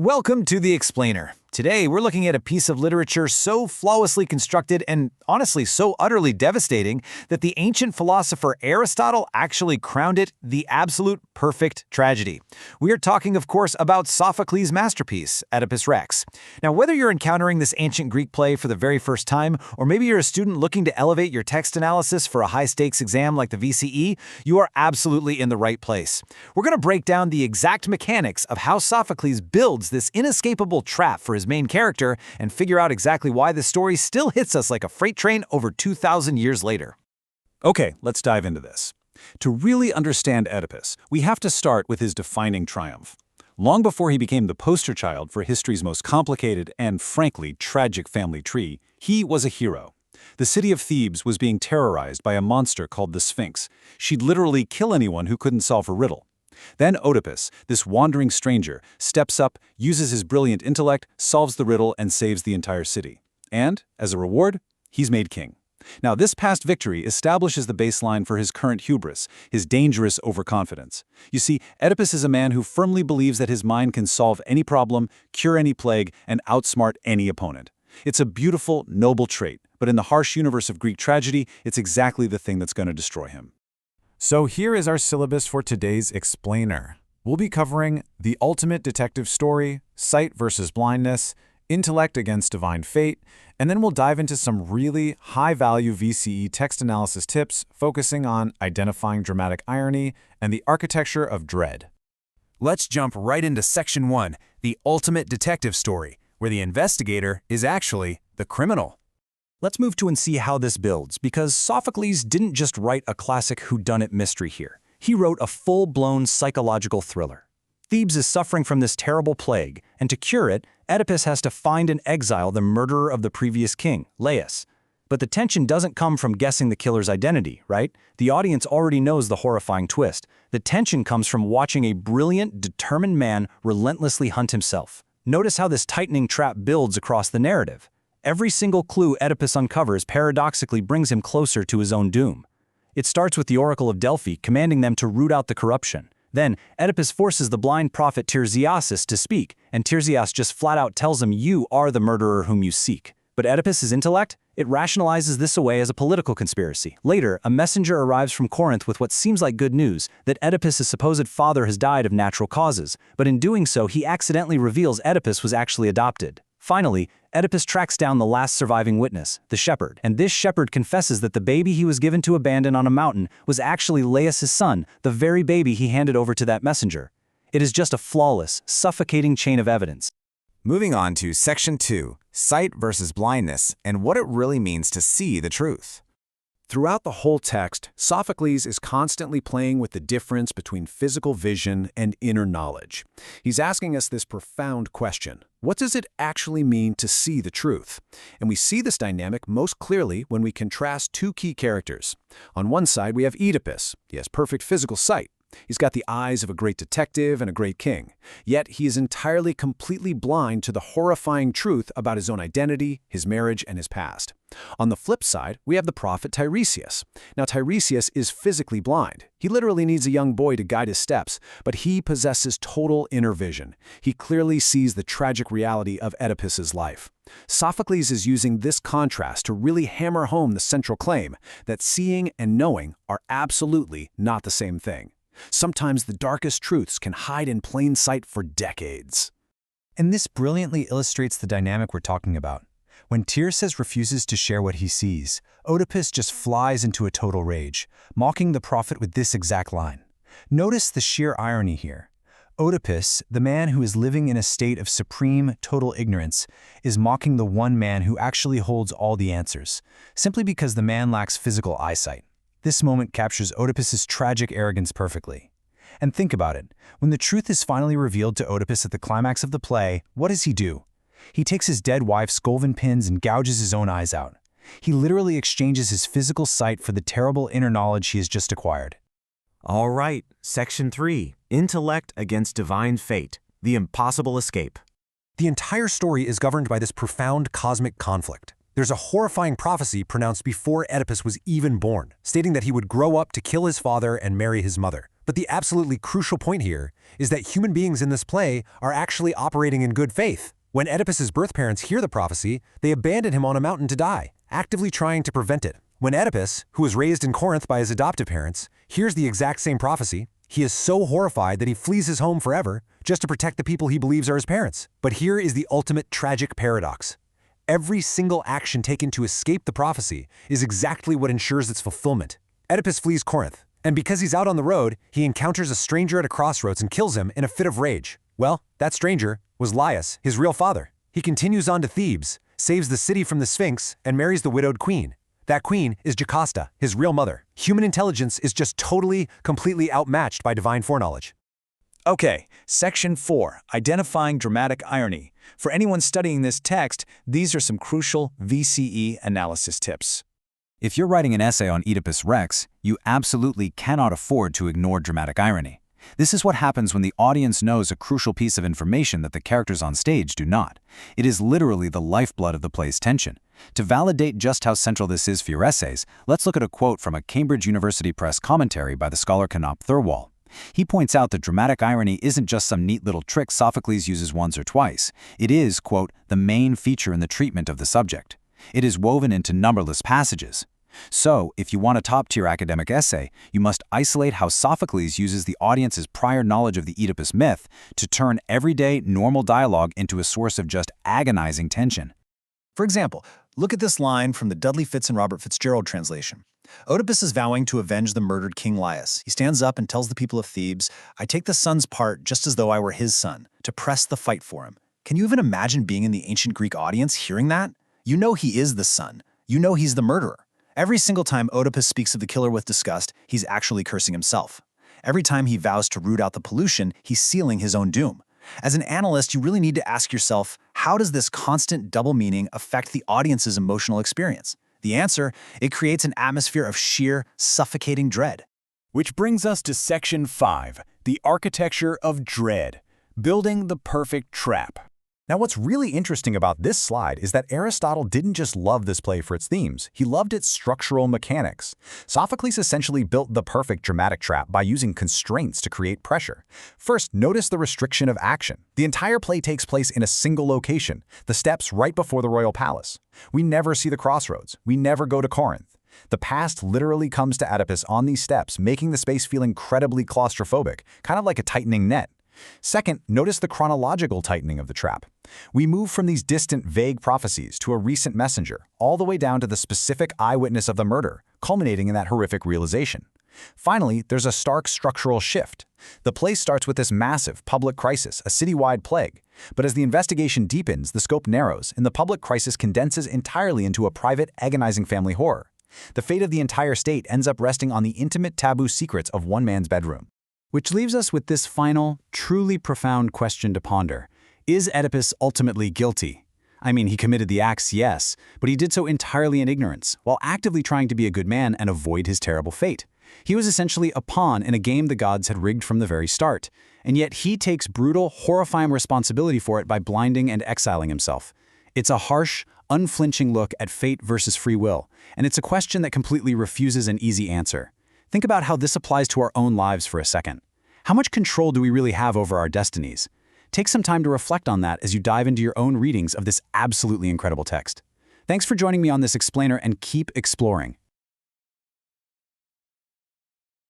Welcome to The Explainer. Today, we're looking at a piece of literature so flawlessly constructed and honestly so utterly devastating that the ancient philosopher Aristotle actually crowned it the absolute perfect tragedy. We are talking, of course, about Sophocles' masterpiece, Oedipus Rex. Now, whether you're encountering this ancient Greek play for the very first time, or maybe you're a student looking to elevate your text analysis for a high-stakes exam like the VCE, you are absolutely in the right place. We're going to break down the exact mechanics of how Sophocles builds this inescapable trap for his main character and figure out exactly why the story still hits us like a freight train over 2,000 years later. Okay, let's dive into this. To really understand Oedipus, we have to start with his defining triumph. Long before he became the poster child for history's most complicated and, frankly, tragic family tree, he was a hero. The city of Thebes was being terrorized by a monster called the Sphinx. She'd literally kill anyone who couldn't solve her riddle. Then Oedipus, this wandering stranger, steps up, uses his brilliant intellect, solves the riddle, and saves the entire city. And, as a reward, he's made king. Now, this past victory establishes the baseline for his current hubris, his dangerous overconfidence. You see, Oedipus is a man who firmly believes that his mind can solve any problem, cure any plague, and outsmart any opponent. It's a beautiful, noble trait, but in the harsh universe of Greek tragedy, it's exactly the thing that's going to destroy him. So here is our syllabus for today's Explainer. We'll be covering the ultimate detective story, sight versus blindness, intellect against divine fate, and then we'll dive into some really high-value VCE text analysis tips focusing on identifying dramatic irony and the architecture of dread. Let's jump right into Section 1, the ultimate detective story, where the investigator is actually the criminal. Let's move to and see how this builds, because Sophocles didn't just write a classic whodunit mystery here. He wrote a full-blown psychological thriller. Thebes is suffering from this terrible plague, and to cure it, Oedipus has to find and exile the murderer of the previous king, Laius. But the tension doesn't come from guessing the killer's identity, right? The audience already knows the horrifying twist. The tension comes from watching a brilliant, determined man relentlessly hunt himself. Notice how this tightening trap builds across the narrative. Every single clue Oedipus uncovers paradoxically brings him closer to his own doom. It starts with the Oracle of Delphi commanding them to root out the corruption. Then, Oedipus forces the blind prophet Tiresias to speak, and Tiresias just flat out tells him, "You are the murderer whom you seek." But Oedipus's intellect? It rationalizes this away as a political conspiracy. Later, a messenger arrives from Corinth with what seems like good news, that Oedipus's supposed father has died of natural causes, but in doing so he accidentally reveals Oedipus was actually adopted. Finally, Oedipus tracks down the last surviving witness, the shepherd, and this shepherd confesses that the baby he was given to abandon on a mountain was actually Laius' son, the very baby he handed over to that messenger. It is just a flawless, suffocating chain of evidence. Moving on to Section 2, sight versus blindness, and what it really means to see the truth. Throughout the whole text, Sophocles is constantly playing with the difference between physical vision and inner knowledge. He's asking us this profound question: what does it actually mean to see the truth? And we see this dynamic most clearly when we contrast two key characters. On one side, we have Oedipus. He has perfect physical sight. He's got the eyes of a great detective and a great king. Yet he is entirely completely blind to the horrifying truth about his own identity, his marriage, and his past. On the flip side, we have the prophet Tiresias. Now, Tiresias is physically blind. He literally needs a young boy to guide his steps, but he possesses total inner vision. He clearly sees the tragic reality of Oedipus's life. Sophocles is using this contrast to really hammer home the central claim that seeing and knowing are absolutely not the same thing. Sometimes the darkest truths can hide in plain sight for decades. And this brilliantly illustrates the dynamic we're talking about. When Tiresias refuses to share what he sees, Oedipus just flies into a total rage, mocking the prophet with this exact line. Notice the sheer irony here. Oedipus, the man who is living in a state of supreme, total ignorance, is mocking the one man who actually holds all the answers, simply because the man lacks physical eyesight. This moment captures Oedipus's tragic arrogance perfectly. And think about it. When the truth is finally revealed to Oedipus at the climax of the play, what does he do? He takes his dead wife's golden pins and gouges his own eyes out. He literally exchanges his physical sight for the terrible inner knowledge he has just acquired. All right, Section 3, Intellect against Divine Fate, the Impossible Escape. The entire story is governed by this profound cosmic conflict. There's a horrifying prophecy pronounced before Oedipus was even born, stating that he would grow up to kill his father and marry his mother. But the absolutely crucial point here is that human beings in this play are actually operating in good faith. When Oedipus's birth parents hear the prophecy, they abandon him on a mountain to die, actively trying to prevent it. When Oedipus, who was raised in Corinth by his adoptive parents, hears the exact same prophecy, he is so horrified that he flees his home forever just to protect the people he believes are his parents. But here is the ultimate tragic paradox. Every single action taken to escape the prophecy is exactly what ensures its fulfillment. Oedipus flees Corinth, and because he's out on the road, he encounters a stranger at a crossroads and kills him in a fit of rage. Well, that stranger was Laius, his real father. He continues on to Thebes, saves the city from the Sphinx, and marries the widowed queen. That queen is Jocasta, his real mother. Human intelligence is just totally, completely outmatched by divine foreknowledge. Okay, Section 4, Identifying Dramatic Irony. For anyone studying this text, these are some crucial VCE analysis tips. If you're writing an essay on Oedipus Rex, you absolutely cannot afford to ignore dramatic irony. This is what happens when the audience knows a crucial piece of information that the characters on stage do not. It is literally the lifeblood of the play's tension. To validate just how central this is for your essays, let's look at a quote from a Cambridge University Press commentary by the scholar Canop Thirlwall. He points out that dramatic irony isn't just some neat little trick Sophocles uses once or twice. It is, quote, the main feature in the treatment of the subject. It is woven into numberless passages. So, if you want a top-tier academic essay, you must isolate how Sophocles uses the audience's prior knowledge of the Oedipus myth to turn everyday, normal dialogue into a source of just agonizing tension. For example, look at this line from the Dudley Fitz and Robert Fitzgerald translation. Oedipus is vowing to avenge the murdered King Laius. He stands up and tells the people of Thebes, "I take the son's part just as though I were his son, to press the fight for him." Can you even imagine being in the ancient Greek audience hearing that? You know he is the son. You know he's the murderer. Every single time Oedipus speaks of the killer with disgust, he's actually cursing himself. Every time he vows to root out the pollution, he's sealing his own doom. As an analyst, you really need to ask yourself, how does this constant double meaning affect the audience's emotional experience? The answer, it creates an atmosphere of sheer, suffocating dread. Which brings us to Section 5, the architecture of dread, building the perfect trap. Now, what's really interesting about this slide is that Aristotle didn't just love this play for its themes, he loved its structural mechanics. Sophocles essentially built the perfect dramatic trap by using constraints to create pressure. First, notice the restriction of action. The entire play takes place in a single location, the steps right before the royal palace. We never see the crossroads. We never go to Corinth. The past literally comes to Oedipus on these steps, making the space feel incredibly claustrophobic, kind of like a tightening net. Second, notice the chronological tightening of the trap. We move from these distant, vague prophecies to a recent messenger, all the way down to the specific eyewitness of the murder, culminating in that horrific realization. Finally, there's a stark structural shift. The play starts with this massive public crisis, a citywide plague. But as the investigation deepens, the scope narrows, and the public crisis condenses entirely into a private, agonizing family horror. The fate of the entire state ends up resting on the intimate taboo secrets of one man's bedroom. Which leaves us with this final, truly profound question to ponder. Is Oedipus ultimately guilty? I mean, he committed the acts, yes, but he did so entirely in ignorance, while actively trying to be a good man and avoid his terrible fate. He was essentially a pawn in a game the gods had rigged from the very start, and yet he takes brutal, horrifying responsibility for it by blinding and exiling himself. It's a harsh, unflinching look at fate versus free will, and it's a question that completely refuses an easy answer. Think about how this applies to our own lives for a second. How much control do we really have over our destinies? Take some time to reflect on that as you dive into your own readings of this absolutely incredible text. Thanks for joining me on this explainer, and keep exploring.